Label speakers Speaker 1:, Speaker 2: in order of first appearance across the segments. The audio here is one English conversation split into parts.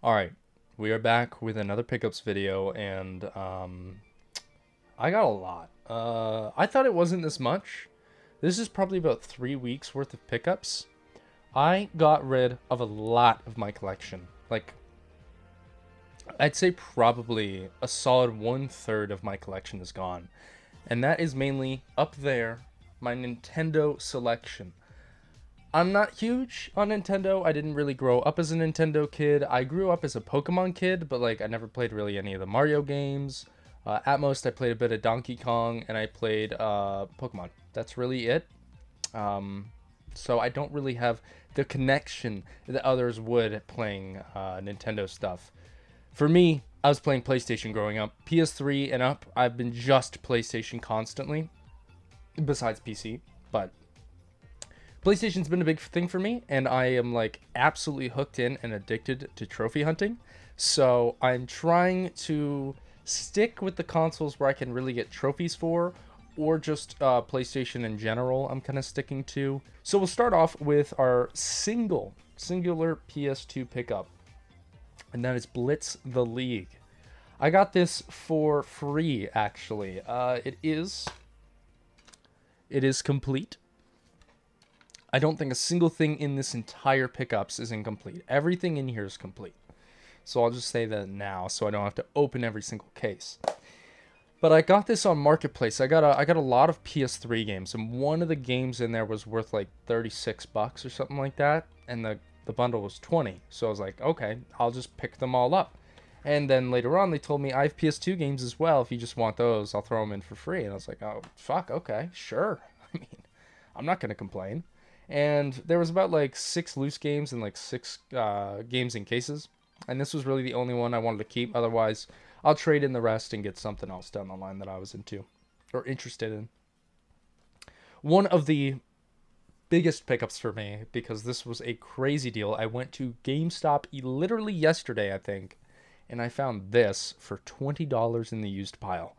Speaker 1: Alright, we are back with another pickups video, and I got a lot. I thought it wasn't this much. This is probably about 3 weeks worth of pickups. I got rid of a lot of my collection. Like, I'd say probably a solid 1/3 of my collection is gone. And that is mainly up there, my Nintendo selection. I'm not huge on Nintendo. I didn't really grow up as a Nintendo kid. I grew up as a Pokemon kid, but like I never played really any of the Mario games. At most, I played a bit of Donkey Kong, and I played Pokemon. That's really it. So I don't really have the connection that others would playing Nintendo stuff. For me, I was playing PlayStation growing up. PS3 and up, I've been just PlayStation constantly, besides PC. But PlayStation's been a big thing for me, and I am like absolutely hooked in and addicted to trophy hunting. So I'm trying to stick with the consoles where I can really get trophies for, or just PlayStation in general I'm kind of sticking to. So we'll start off with our singular PS2 pickup, and that is Blitz the League. I got this for free, actually. It is complete. I don't think a single thing in this entire pickups is incomplete. Everything in here is complete. So I'll just say that now so I don't have to open every single case. But I got this on Marketplace. I got a lot of PS3 games, and one of the games in there was worth like 36 bucks or something like that, and the bundle was 20. So I was like, okay, I'll just pick them all up. And then later on, they told me I have PS2 games as well. If you just want those, I'll throw them in for free. And I was like, oh, fuck, okay, sure. I mean, I'm not going to complain. And there was about like 6 loose games and like 6 games in cases. And this was really the only one I wanted to keep. Otherwise, I'll trade in the rest and get something else down the line that I was into or interested in. One of the biggest pickups for me, because this was a crazy deal. I went to GameStop literally yesterday, I think, and I found this for $20 in the used pile.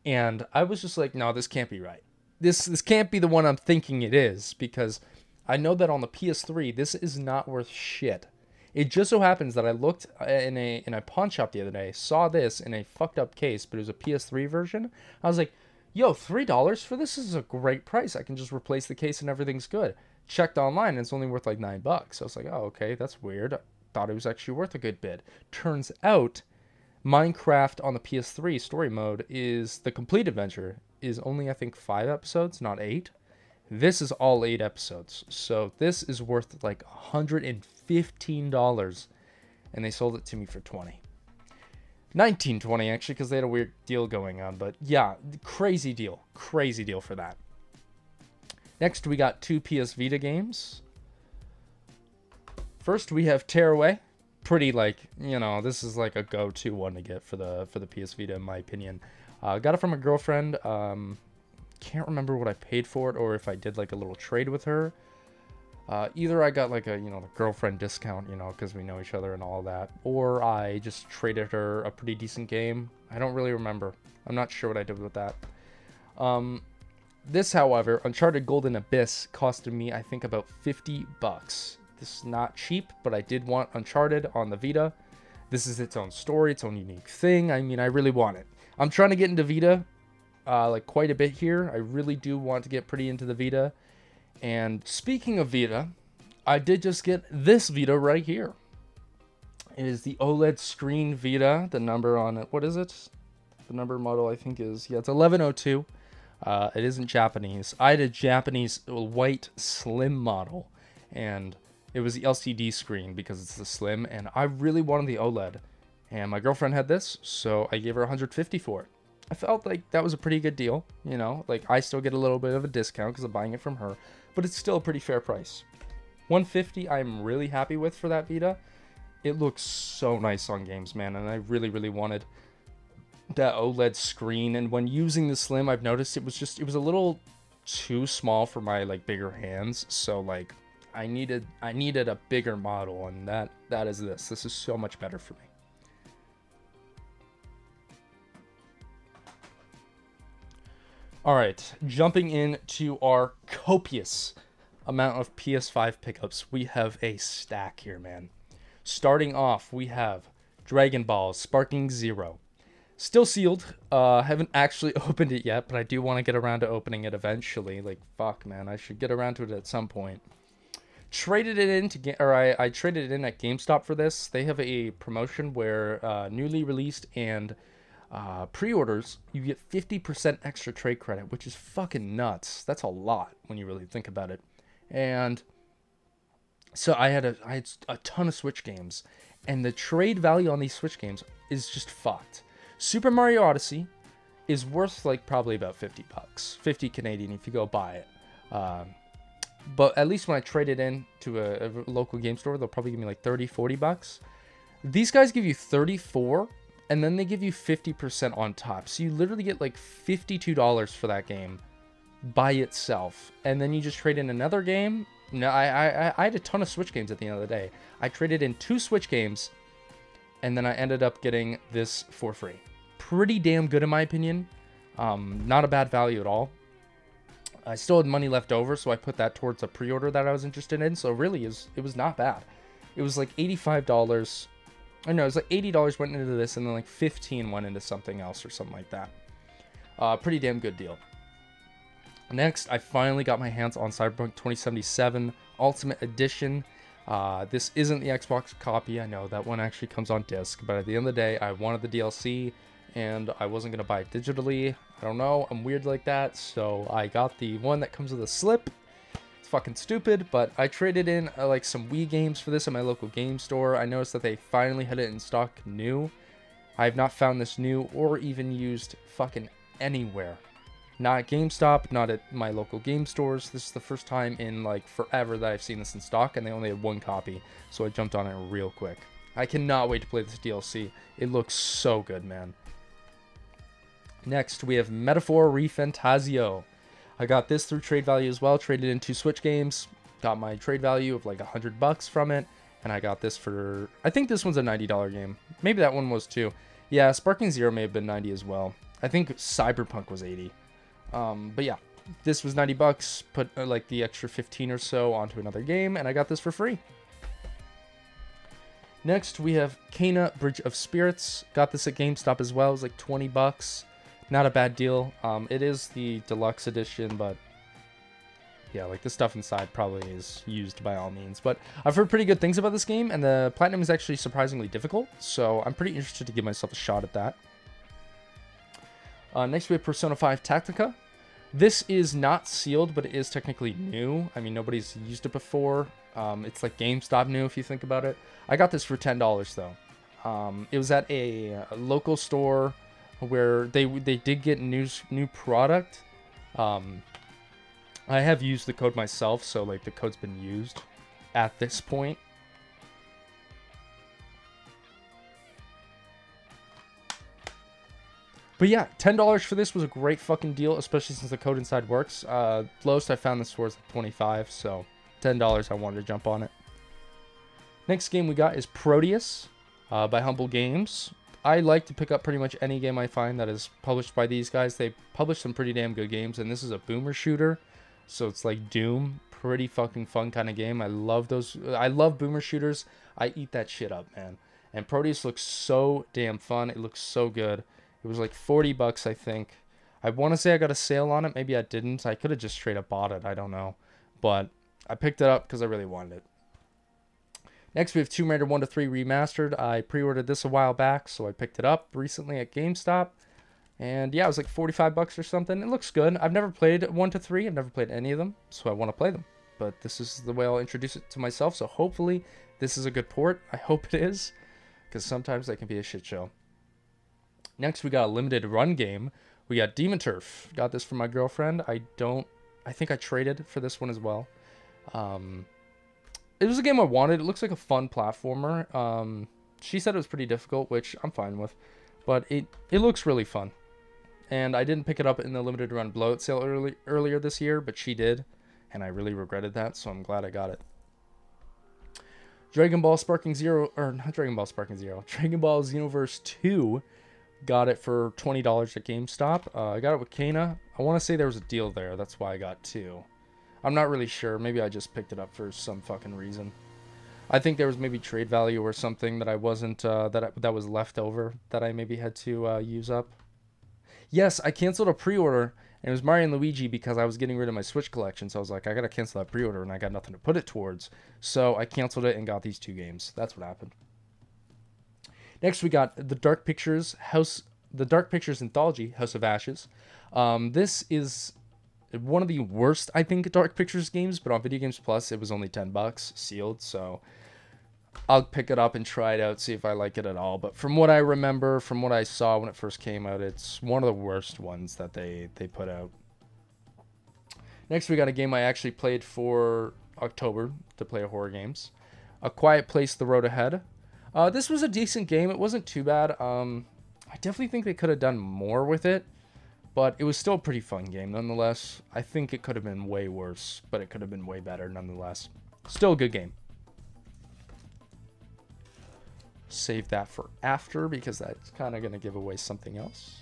Speaker 1: And I was just like, no, this can't be right. This can't be the one I'm thinking it is, because I know that on the PS3, this is not worth shit. It just so happens that I looked in a pawn shop the other day, saw this in a fucked up case, but it was a PS3 version. I was like, yo, $3 for this is a great price. I can just replace the case and everything's good. Checked online and it's only worth like $9. So I was like, oh, okay, that's weird. I thought it was actually worth a good bit. Turns out, Minecraft on the PS3 story mode is the complete adventure is only, I think, 5 episodes, not 8. This is all 8 episodes. So this is worth like $115, and they sold it to me for 20. 19.20 actually, because they had a weird deal going on. But yeah, crazy deal for that. Next, we got 2 PS Vita games. First, we have Tearaway. Pretty, like, you know, this is like a go-to one to get for the PS Vita, in my opinion. Got it from a girlfriend. Can't remember what I paid for it, or if I did like a little trade with her. Either I got like a, the girlfriend discount, because we know each other and all that, or I just traded her a pretty decent game. I don't really remember. I'm not sure what I did with that. This, however, Uncharted Golden Abyss costed me, I think, about 50 bucks. This is not cheap, but I did want Uncharted on the Vita. This is its own story, its own unique thing. I mean, I really want it. I'm trying to get into Vita, like quite a bit here. I really do want to get pretty into the Vita. And speaking of Vita, I did just get this Vita right here. It is the OLED screen Vita. The number on it, what is it? The number model, I think, is, yeah, it's 1102. It isn't Japanese. I had a Japanese white slim model, and it was the LCD screen because it's the slim, and I really wanted the OLED. And my girlfriend had this, so I gave her 150 for it. I felt like that was a pretty good deal, like I still get a little bit of a discount because I'm buying it from her, but it's still a pretty fair price. 150 I'm really happy with for that Vita. It looks so nice on games, man, and I really wanted that OLED screen. And when using the slim, I've noticed it was a little too small for my like bigger hands, so like I needed a bigger model, and that is this. This is so much better for me. All right, jumping into our copious amount of PS5 pickups, we have a stack here, man. Starting off, we have Dragon Ball Sparking Zero. Still sealed. Haven't actually opened it yet, but I do want to get around to opening it eventually. Like, fuck, man. I should get around to it at some point. Traded it in to I traded it in at GameStop for this. They have a promotion where newly released and pre-orders, you get 50% extra trade credit, which is fucking nuts. That's a lot when you really think about it. And so I had a ton of Switch games, and the trade value on these Switch games is just fucked. Super Mario Odyssey is worth like probably about 50 bucks, 50 Canadian if you go buy it. But at least when I trade it in to a local game store, they'll probably give me like 30, 40 bucks. These guys give you 34, and then they give you 50% on top. So you literally get like $52 for that game by itself. And then you just trade in another game. No, I had a ton of Switch games at the end of the day. I traded in 2 Switch games, and then I ended up getting this for free. Pretty damn good in my opinion. Not a bad value at all. I still had money left over, so I put that towards a pre-order that I was interested in. So really, it was not bad. It was like $85. I know it was like $80 went into this, and then like 15 went into something else or something like that. Pretty damn good deal. Next, I finally got my hands on Cyberpunk 2077 Ultimate Edition. This isn't the Xbox copy. I know that one actually comes on disc, but at the end of the day, I wanted the DLC, and I wasn't going to buy it digitally. I don't know, I'm weird like that, so I got the one that comes with a slip. It's fucking stupid, but I traded in like some Wii games for this at my local game store. I noticed that they finally had it in stock new. I have not found this new or even used fucking anywhere. Not at GameStop, not at my local game stores. This is the first time in like forever that I've seen this in stock, and they only had 1 copy, so I jumped on it real quick. I cannot wait to play this DLC. It looks so good, man. Next, we have Metaphor ReFantazio. I got this through trade value as well. Traded in 2 Switch games. Got my trade value of like $100 from it. And I got this for... I think this one's a $90 game. Maybe that one was too. Yeah, Sparking Zero may have been 90 as well. I think Cyberpunk was 80. But yeah, this was 90 bucks. Put like the extra 15 or so onto another game. And I got this for free. Next, we have Kena Bridge of Spirits. Got this at GameStop as well. It was like 20 bucks. Not a bad deal. It is the deluxe edition, but yeah, like the stuff inside probably is used by all means. But I've heard pretty good things about this game, and the platinum is actually surprisingly difficult, so I'm pretty interested to give myself a shot at that. Next we have Persona 5 Tactica. This is not sealed, but it is technically new. I mean, nobody's used it before. It's like GameStop new if you think about it. I got this for $10 though. It was at a local store where they did get new product. I have used the code myself, so like the code's been used at this point. But yeah, $10 for this was a great fucking deal, especially since the code inside works. Lowest I found this for was like 25, so $10 I wanted to jump on it. Next game we got is Proteus by Humble Games. I like to pick up pretty much any game I find that is published by these guys. They publish some pretty damn good games, and this is a boomer shooter, so it's like Doom. Pretty fucking fun kind of game. I love those. I love boomer shooters. I eat that shit up, man. And Proteus looks so damn fun. It looks so good. It was like 40 bucks, I think. I want to say I got a sale on it. Maybe I didn't. I could have just straight up bought it. I don't know. But I picked it up because I really wanted it. Next, we have Tomb Raider 1-3 Remastered. I pre-ordered this a while back, so I picked it up recently at GameStop. And yeah, it was like 45 bucks or something. It looks good. I've never played 1-3. I've never played any of them, so I want to play them. But this is the way I'll introduce it to myself, so hopefully this is a good port. I hope it is, because sometimes they can be a shit show. Next, we got a limited run game. We got Demon Turf. Got this from my girlfriend. I think I traded for this one as well. It was a game I wanted. It looks like a fun platformer. She said it was pretty difficult, which I'm fine with. But it looks really fun. And I didn't pick it up in the limited run blowout sale earlier this year, but she did. And I really regretted that, so I'm glad I got it. Dragon Ball Sparking Zero, or not Dragon Ball Sparking Zero, Dragon Ball Xenoverse 2. Got it for $20 at GameStop. I got it with Kena. I want to say there was a deal there. That's why I got 2. I'm not really sure. Maybe I just picked it up for some fucking reason. I think there was maybe trade value or something that I wasn't that was left over that I maybe had to use up. Yes, I canceled a pre-order, and it was Mario and Luigi because I was getting rid of my Switch collection. So I was like, I gotta cancel that pre-order, and I got nothing to put it towards. So I canceled it and got these 2 games. That's what happened. Next, we got the Dark Pictures Anthology, House of Ashes. This is one of the worst, I think, Dark Pictures games, but on Video Games Plus, it was only $10 sealed. So I'll pick it up and try it out, see if I like it at all. But from what I remember, from what I saw when it first came out, it's one of the worst ones that they put out. Next, we got a game I actually played for October to play horror games. A Quiet Place: The Road Ahead. This was a decent game. It wasn't too bad. I definitely think they could have done more with it, but it was still a pretty fun game nonetheless. I think it could have been way worse, but it could have been way better nonetheless. Still a good game. Save that for after because that's kind of going to give away something else.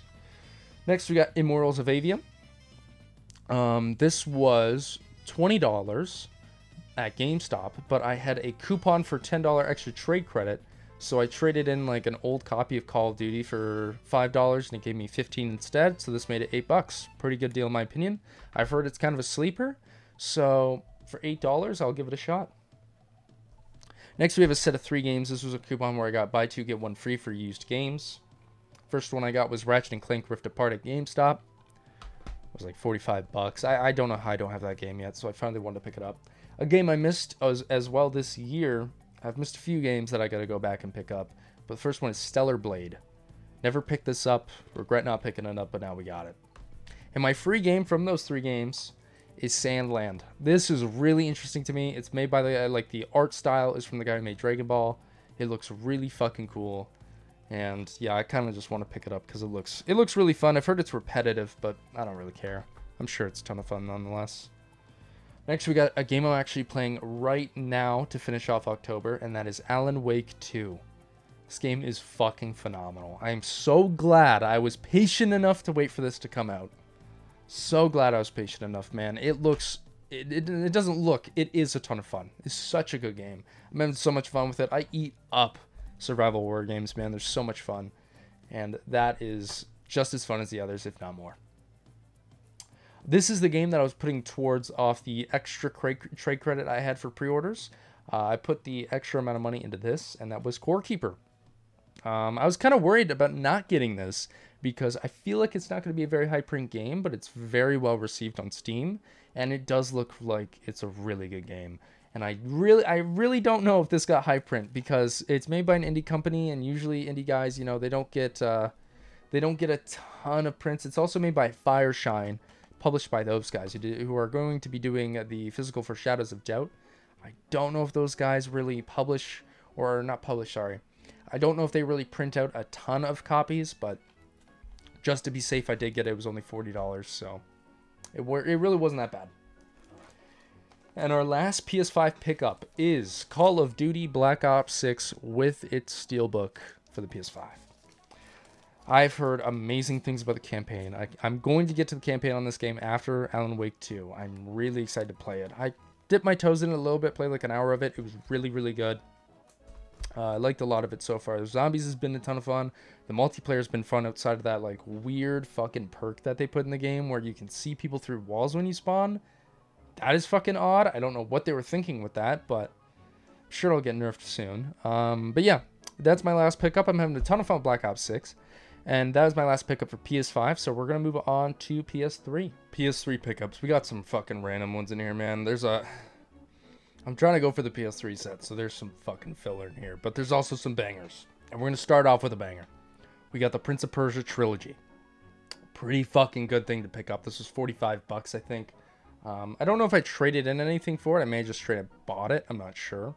Speaker 1: Next, we got Immortals of Aveum. This was $20 at GameStop, but I had a coupon for $10 extra trade credit, so I traded in like an old copy of Call of Duty for $5, and it gave me 15 instead, so this made it $8. Pretty good deal in my opinion. I've heard it's kind of a sleeper, so for $8, I'll give it a shot. Next, we have a set of 3 games. This was a coupon where I got buy 2, get 1 free for used games. First one I got was Ratchet & Clank Rift Apart at GameStop. It was like $45. I don't know how I don't have that game yet, so I finally wanted to pick it up. A game I missed as well this year. I've missed a few games that I got to go back and pick up. But the first one is Stellar Blade. Never picked this up. Regret not picking it up, but now we got it. And my free game from those 3 games is Sandland. This is really interesting to me. It's made by the art style is from the guy who made Dragon Ball. It looks really fucking cool. And yeah, I kind of just want to pick it up because it looks really fun. I've heard it's repetitive, but I don't really care. I'm sure it's a ton of fun nonetheless. Next, we got a game I'm actually playing right now to finish off October, and that is Alan Wake 2. This game is fucking phenomenal. I am so glad I was patient enough to wait for this to come out. So glad I was patient enough, man. It doesn't look, it is a ton of fun. It's such a good game. I'm having so much fun with it. I eat up survival horror games, man. They're so much fun. And that is just as fun as the others, if not more. This is the game that I was putting towards off the extra trade credit I had for pre-orders. I put the extra amount of money into this, and that was Core Keeper. I was kind of worried about not getting this because I feel like it's not going to be a very high print game, but it's very well received on Steam, and it does look like it's a really good game. And I really don't know if this got high print because it's made by an indie company, and usually indie guys, you know, they don't get a ton of prints. It's also made by Fireshine, published by those guys who are going to be doing the physical for Shadows of Doubt. I don't know if those guys really publish, or not publish, sorry. I don't know if they really print out a ton of copies, but just to be safe, I did get it. It was only $40, so it really wasn't that bad. And our last PS5 pickup is Call of Duty Black Ops 6 with its steelbook for the PS5. I've heard amazing things about the campaign. I'm going to get to the campaign on this game after Alan Wake 2. I'm really excited to play it. I dipped my toes in it a little bit, played like an hour of it. It was really, really good. I liked a lot of it so far. The zombies has been a ton of fun. The multiplayer has been fun outside of that like weird fucking perk that they put in the game where you can see people through walls when you spawn. That is fucking odd. I don't know what they were thinking with that, but I'm sure it'll get nerfed soon. But yeah, that's my last pickup. I'm having a ton of fun with Black Ops 6. And that was my last pickup for PS5, so we're going to move on to PS3. PS3 pickups. We got some fucking random ones in here, man. I'm trying to go for the PS3 set, so there's some fucking filler in here. But there's also some bangers. And we're going to start off with a banger. We got the Prince of Persia trilogy. Pretty fucking good thing to pick up. This was $45, I think. I don't know if I traded in anything for it. I may have just straight up bought it. I'm not sure.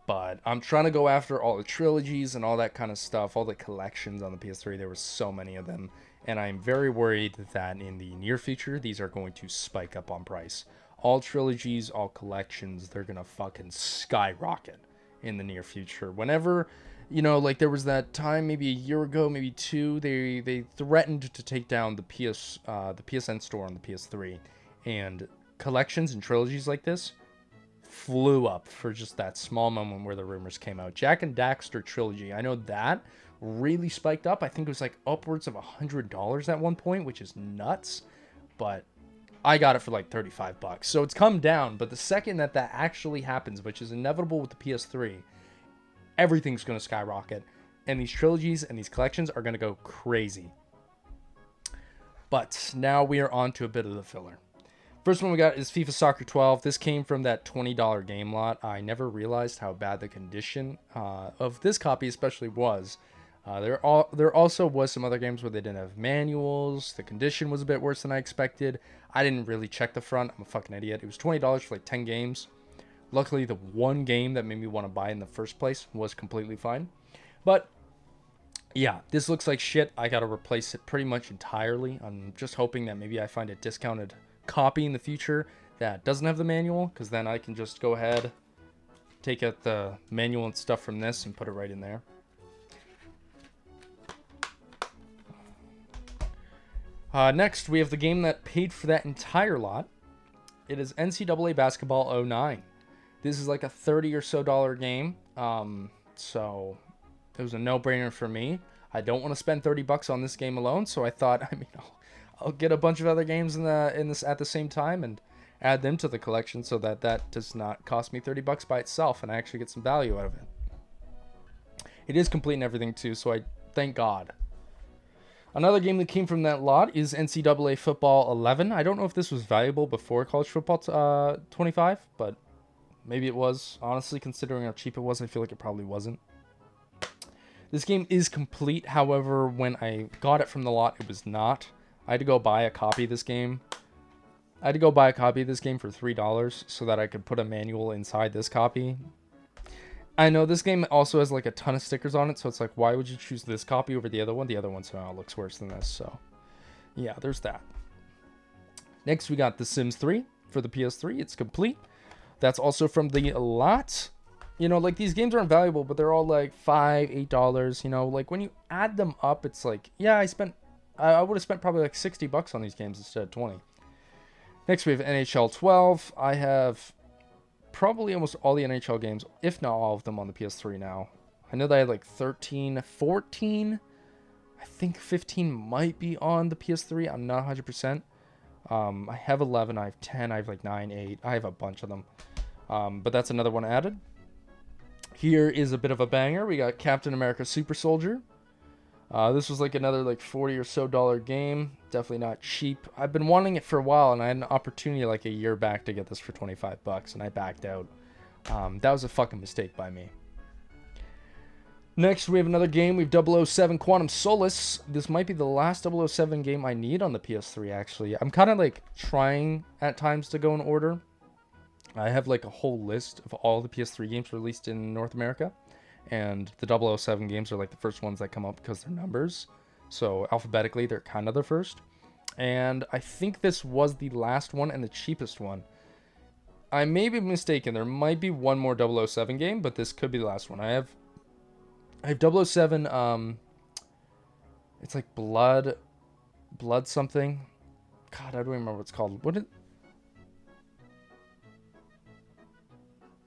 Speaker 1: But I'm trying to go after all the trilogies and all that kind of stuff. All the collections on the PS3. There were so many of them. And I'm very worried that in the near future, these are going to spike up on price. All trilogies, all collections, they're going to fucking skyrocket in the near future. Whenever, you know, like there was that time maybe a year ago, maybe 2, they threatened to take down the PSN store on the PS3. And collections and trilogies like this flew up for just that small moment where the rumors came out. Jak and Daxter Trilogy. I know that really spiked up. I think it was like upwards of $100 at one point, which is nuts. But I got it for like 35 bucks. So it's come down. But the second that actually happens, which is inevitable with the PS3, everything's going to skyrocket. And these trilogies and these collections are going to go crazy. But now we are on to a bit of the filler. First one we got is FIFA Soccer 12. This came from that $20 game lot. I never realized how bad the condition of this copy especially was. There also was some other games where they didn't have manuals. The condition was a bit worse than I expected. I didn't really check the front. I'm a fucking idiot. It was $20 for like 10 games. Luckily, the one game that made me want to buy in the first place was completely fine. But yeah, this looks like shit. I got to replace it pretty much entirely. I'm just hoping that maybe I find a discounted copy in the future that doesn't have the manual, because then I can just go ahead, take out the manual and stuff from this and put it right in there. Next, we have the game that paid for that entire lot. It is NCAA Basketball 09. This is like a $30 or so game. So it was a no-brainer for me. I don't want to spend 30 bucks on this game alone, so I thought, I mean, I'll get a bunch of other games in this at the same time and add them to the collection so that does not cost me 30 bucks by itself and I actually get some value out of it. It is complete and everything too, so I thank God. Another game that came from that lot is NCAA Football 11. I don't know if this was valuable before College Football 25, but maybe it was. Honestly, considering how cheap it was, I feel like it probably wasn't. This game is complete. However, when I got it from the lot, it was not. I had to go buy a copy of this game. I had to go buy a copy of this game for $3 so that I could put a manual inside this copy. I know this game also has like a ton of stickers on it, so it's like, why would you choose this copy over the other one? The other one somehow looks worse than this, so yeah, there's that. Next, we got The Sims 3 for the PS3. It's complete. That's also from the lot. You know, like, these games aren't valuable, but they're all like $5, $8. You know, like, when you add them up, it's like, yeah, I would have spent probably like 60 bucks on these games instead of 20. Next, we have NHL 12. I have probably almost all the NHL games, if not all of them, on the PS3 now. I know that I had like 13, 14. I think 15 might be on the PS3. I'm not 100%. I have 11. I have 10. I have like 9, 8. I have a bunch of them. But that's another one added. Here is a bit of a banger. We got Captain America Super Soldier. This was like another like $40 or so game. Definitely not cheap. I've been wanting it for a while, and I had an opportunity like a year back to get this for 25 bucks, and I backed out. That was a fucking mistake by me. Next, we have another game. We have 007 Quantum Solace. This might be the last 007 game I need on the PS3, actually. I'm kind of like trying at times to go in order. I have like a whole list of all the PS3 games released in North America. And the 007 games are like the first ones that come up because they're numbers. So alphabetically, they're kind of the first. And I think this was the last one and the cheapest one. I may be mistaken. There might be one more 007 game, but this could be the last one. I have 007, it's like blood something. God, I don't remember what it's called.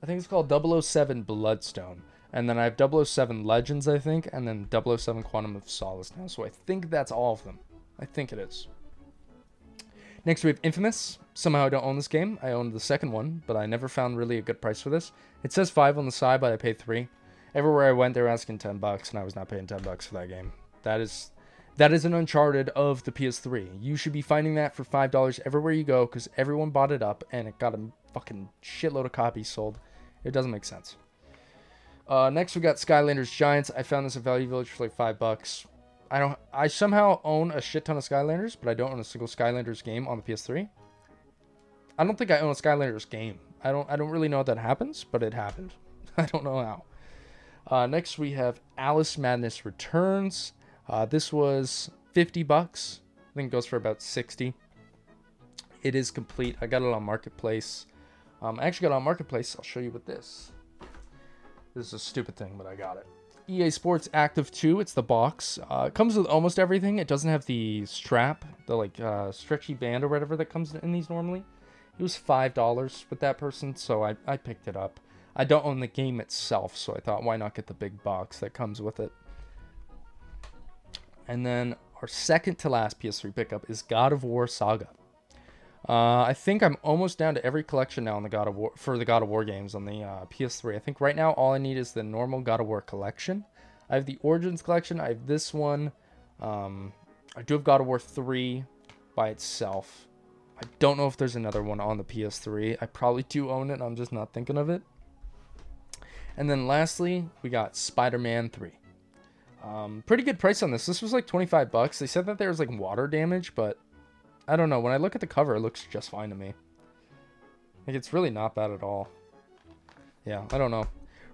Speaker 1: I think it's called 007 Bloodstone. And then I have 007 Legends, I think, and then 007 Quantum of Solace now. So I think that's all of them. I think it is. Next, we have Infamous. Somehow I don't own this game. I own the second one, but I never found really a good price for this. It says $5 on the side, but I paid $3. Everywhere I went, they were asking $10, and I was not paying $10 for that game. That is an Uncharted of the PS3. You should be finding that for $5 everywhere you go, because everyone bought it up, and it got a fucking shitload of copies sold. It doesn't make sense. Next, we got Skylanders Giants. I found this at Value Village for like $5. I somehow own a shit ton of Skylanders, but I don't own a single Skylanders game on the PS3. I don't think I own a Skylanders game. I don't really know how that happens, but it happened. I don't know how. Next, we have Alice Madness Returns. This was $50. I think it goes for about 60. It is complete. I got it on Marketplace. I actually got it on Marketplace. I'll show you with this. This is a stupid thing, but I got it. EA Sports Active 2. It's the box. It comes with almost everything. It doesn't have the strap, the like stretchy band or whatever that comes in these normally. It was $5 with that person, so I picked it up. I don't own the game itself, so I thought, why not get the big box that comes with it? And then our second to last PS3 pickup is God of War Saga. I think I'm almost down to every collection now on the God of War for the God of War games on the PS3. I think right now all I need is the normal God of War collection. I have the Origins collection. I have this one. I do have God of War 3 by itself. I don't know if there's another one on the PS3. I probably do own it. I'm just not thinking of it. And then lastly, we got Spider-Man 3. Pretty good price on this. This was like 25 bucks. They said that there was like water damage, but I don't know. When I look at the cover, it looks just fine to me. Like, it's really not bad at all. Yeah, I don't know.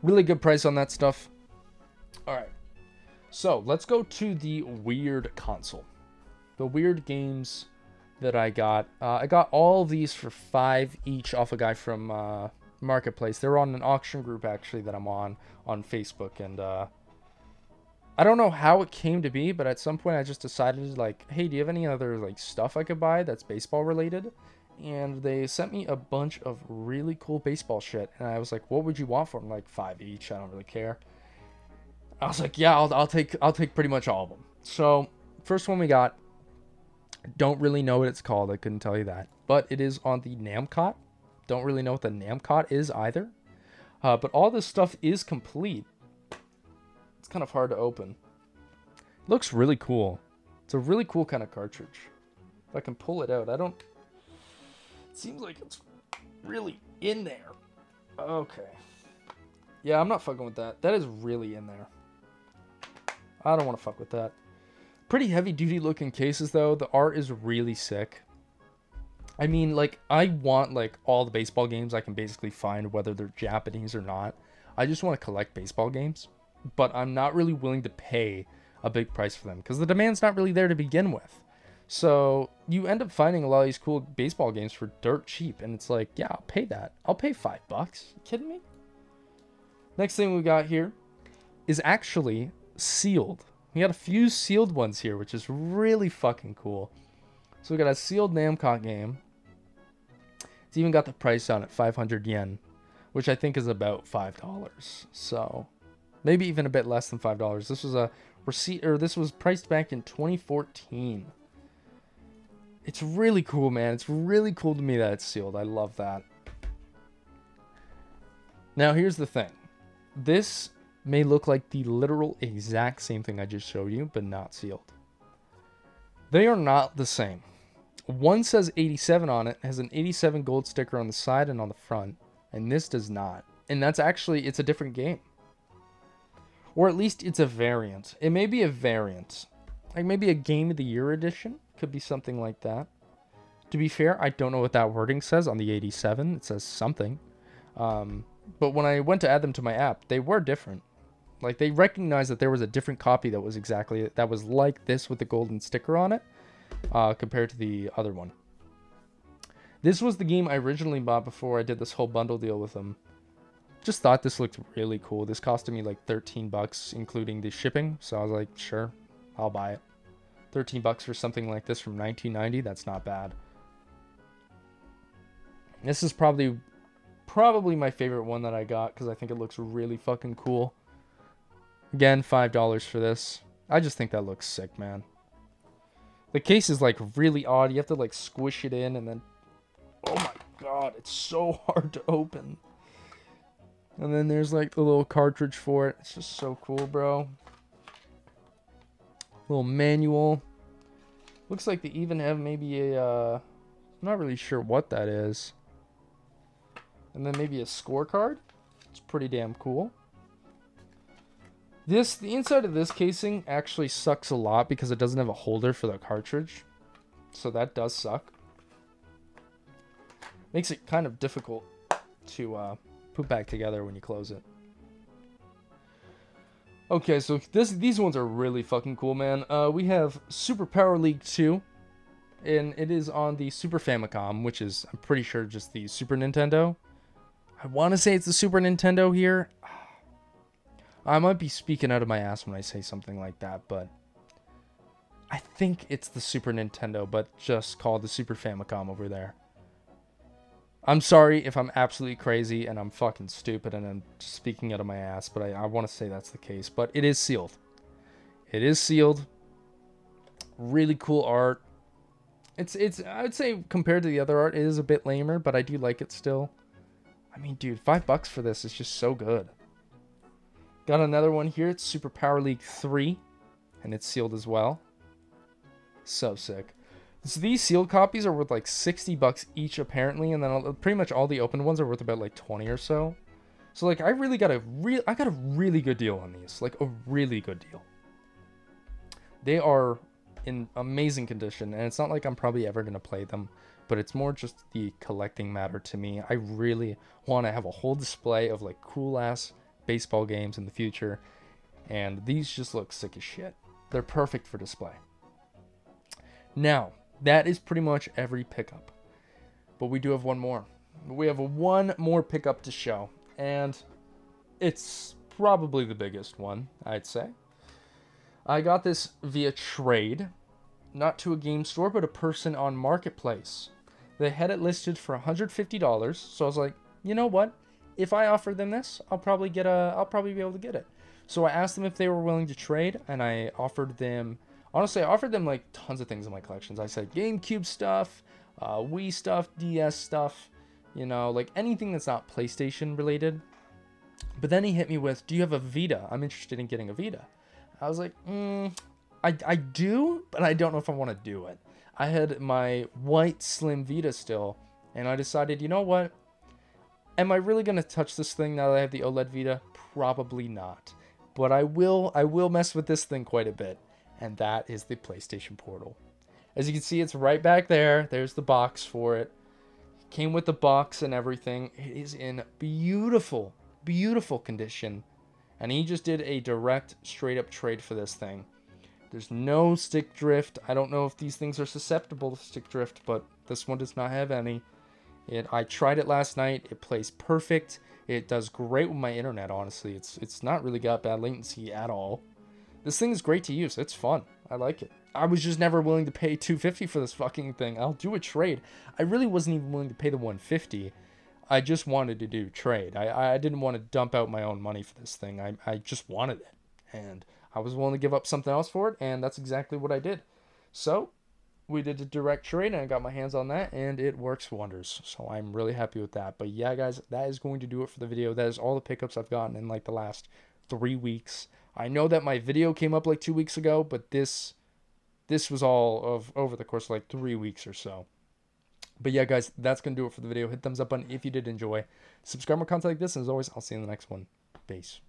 Speaker 1: Really good price on that stuff. All right. So, let's go to the weird console. The weird games that I got. I got all of these for $5 each off a guy from Marketplace. They're on an auction group, actually, that I'm on Facebook. And I don't know how it came to be, but at some point I just decided, like, hey, do you have any other, like, stuff I could buy that's baseball related? And they sent me a bunch of really cool baseball shit. And I was like, what would you want for them? Like, $5 each. I don't really care. I was like, yeah, I'll take pretty much all of them. So, first one we got, don't really know what it's called. I couldn't tell you that. But it is on the Namcot. Don't really know what the Namcot is either. But all this stuff is complete. It's kind of hard to open. It looks really cool. It's a really cool kind of cartridge. If I can pull it out, I don't... It seems like it's really in there. Okay. Yeah, I'm not fucking with that. That is really in there. I don't want to fuck with that. Pretty heavy-duty looking cases, though. The art is really sick. I mean, like, I want, like, all the baseball games I can basically find, whether they're Japanese or not. I just want to collect baseball games. But I'm not really willing to pay a big price for them because the demand's not really there to begin with. So you end up finding a lot of these cool baseball games for dirt cheap, and it's like, yeah, I'll pay that. I'll pay $5. You kidding me? Next thing we got here is actually sealed. We got a few sealed ones here, which is really fucking cool. So we got a sealed Namcot game. It's even got the price on it, 500 yen, which I think is about $5. So maybe even a bit less than $5. This was a receipt, or this was priced back in 2014. It's really cool, man. It's really cool to me that it's sealed. I love that. Now, here's the thing. This may look like the literal exact same thing I just showed you, but not sealed. They are not the same. One says 87 on it, has an 87 gold sticker on the side and on the front, and this does not. And that's actually, it's a different game. Or at least it's a variant. It may be a variant. Like maybe a Game of the Year edition. Could be something like that. To be fair, I don't know what that wording says on the 87. It says something. But when I went to add them to my app, they were different. Like they recognized that there was a different copy that was exactly, that was like this with the golden sticker on it. Compared to the other one. This was the game I originally bought before I did this whole bundle deal with them. Just thought this looked really cool. This costed me like $13, including the shipping. So I was like, sure, I'll buy it. $13 for something like this from 1990. That's not bad. This is probably my favorite one that I got because I think it looks really fucking cool. Again, $5 for this. I just think that looks sick, man. The case is like really odd. You have to like squish it in and then... Oh my god, it's so hard to open. And then there's like the little cartridge for it. It's just so cool, bro. Little manual. Looks like they even have maybe a... I'm not really sure what that is. And then maybe a scorecard. It's pretty damn cool. The inside of this casing actually sucks a lot because it doesn't have a holder for the cartridge. So that does suck. Makes it kind of difficult to put back together when you close it. Okay, so these ones are really fucking cool, man. We have Super Power League 2. And it is on the Super Famicom, which is, I'm pretty sure, just the Super Nintendo. I want to say it's the Super Nintendo here. I might be speaking out of my ass when I say something like that, but I think it's the Super Nintendo, but just called the Super Famicom over there. I'm sorry if I'm absolutely crazy and I'm fucking stupid and I'm just speaking out of my ass, but I want to say that's the case. But it is sealed. It is sealed. Really cool art. It's I would say compared to the other art, it is a bit lamer, but I do like it still. I mean, dude, $5 for this is just so good. Got another one here. It's Super Power League 3, and it's sealed as well. So sick. So these sealed copies are worth like $60 each apparently, and then pretty much all the open ones are worth about like 20 or so. So like I got a really good deal on these, like a really good deal. They are in amazing condition, and it's not like I'm probably ever going to play them, but it's more just the collecting matter to me. I really want to have a whole display of like cool ass baseball games in the future, and these just look sick as shit. They're perfect for display. Now, that is pretty much every pickup, but we do have one more. We have one more pickup to show, and it's probably the biggest one, I'd say. I got this via trade, not to a game store, but a person on Marketplace. They had it listed for $150, so I was like, you know what? If I offer them this, I'll probably be able to get it. So I asked them if they were willing to trade, and I offered them, honestly, I offered them like tons of things in my collections. I said GameCube stuff, Wii stuff, DS stuff, you know, like anything that's not PlayStation related. But then he hit me with, do you have a Vita? I'm interested in getting a Vita. I was like, I do, but I don't know if I want to do it. I had my white slim Vita still, and I decided, you know what? Am I really going to touch this thing now that I have the OLED Vita? Probably not. But I will mess with this thing quite a bit, and that is the PlayStation Portal. As you can see, it's right back there. There's the box for it. It came with the box and everything. It is in beautiful, beautiful condition. And he just did a direct, straight-up trade for this thing. There's no stick drift. I don't know if these things are susceptible to stick drift, but this one does not have any. I tried it last night. It plays perfect. It does great with my internet, honestly. It's not really got bad latency at all. This thing is great to use. It's fun. I like it. I was just never willing to pay $250 for this fucking thing. I'll do a trade. I really wasn't even willing to pay the $150. I just wanted to do trade. I didn't want to dump out my own money for this thing. I just wanted it. And I was willing to give up something else for it, and that's exactly what I did. So, we did a direct trade, and I got my hands on that, and it works wonders. So, I'm really happy with that. But yeah, guys, that is going to do it for the video. That is all the pickups I've gotten in like the last 3 weeks. I know that my video came up like 2 weeks ago, but this was all of over the course of like 3 weeks or so. But yeah, guys, that's going to do it for the video. Hit thumbs up button if you did enjoy. Subscribe more content like this, and as always, I'll see you in the next one. Peace.